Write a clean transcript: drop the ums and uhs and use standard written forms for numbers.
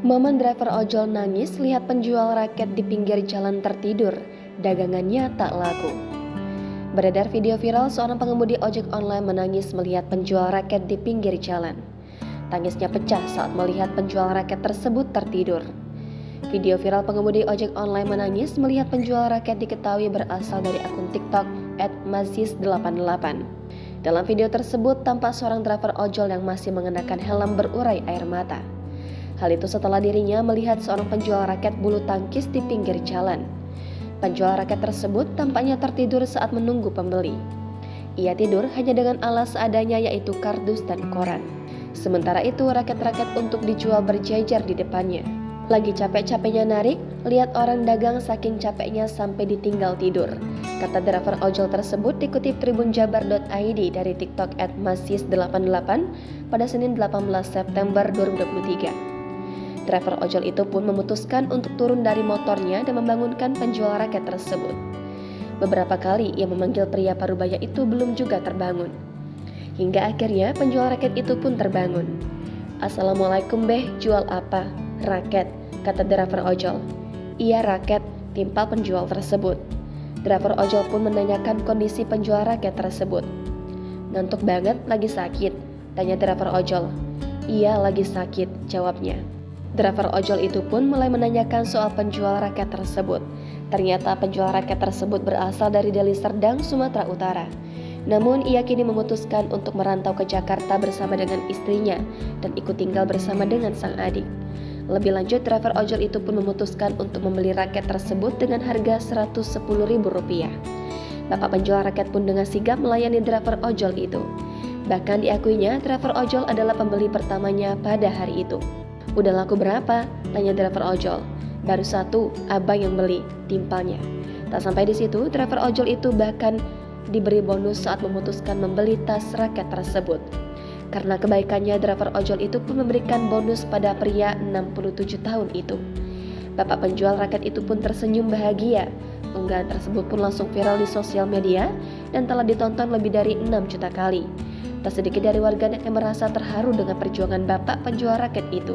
Momen driver ojol nangis lihat penjual raket di pinggir jalan tertidur, dagangannya tak laku. Beredar video viral seorang pengemudi ojek online menangis melihat penjual raket di pinggir jalan. Tangisnya pecah saat melihat penjual raket tersebut tertidur. Video viral pengemudi ojek online menangis melihat penjual raket diketahui berasal dari akun TikTok @mazis88. Dalam video tersebut tampak seorang driver ojol yang masih mengenakan helm berurai air mata. Hal itu setelah dirinya melihat seorang penjual raket bulu tangkis di pinggir jalan. Penjual raket tersebut tampaknya tertidur saat menunggu pembeli. Ia tidur hanya dengan alas seadanya yaitu kardus dan koran. Sementara itu raket-raket untuk dijual berjejer di depannya. Lagi capek-capeknya narik, lihat orang dagang saking capeknya sampai ditinggal tidur, kata driver ojol tersebut dikutip tribunjabar.id dari TikTok @mazis88 pada Senin 18 September 2023. Driver ojol itu pun memutuskan untuk turun dari motornya dan membangunkan penjual raket tersebut. Beberapa kali ia memanggil pria parubaya itu belum juga terbangun. Hingga akhirnya penjual raket itu pun terbangun. "Assalamualaikum beh, jual apa?" "Raket," kata driver ojol. "Iya raket," timpal penjual tersebut. Driver ojol pun menanyakan kondisi penjual raket tersebut. "Ngantuk banget, lagi sakit?" tanya driver ojol. "Iya lagi sakit," jawabnya. Driver ojol itu pun mulai menanyakan soal penjual raket tersebut. Ternyata penjual raket tersebut berasal dari Deli Serdang, Sumatera Utara. Namun ia kini memutuskan untuk merantau ke Jakarta bersama dengan istrinya dan ikut tinggal bersama dengan sang adik. Lebih lanjut, driver ojol itu pun memutuskan untuk membeli raket tersebut dengan harga Rp110.000. Bapak penjual raket pun dengan sigap melayani driver ojol itu. Bahkan diakuinya driver ojol adalah pembeli pertamanya pada hari itu. "Udah laku berapa?" tanya driver ojol. "Baru satu, abang yang beli," timpalnya. Tak sampai di situ, driver ojol itu bahkan diberi bonus saat memutuskan membeli tas raket tersebut. Karena kebaikannya, driver ojol itu pun memberikan bonus pada pria 67 tahun itu. Bapak penjual raket itu pun tersenyum bahagia. Unggahan tersebut pun langsung viral di sosial media dan telah ditonton lebih dari 6 juta kali. Tak sedikit dari warganet yang merasa terharu dengan perjuangan bapak penjual raket itu.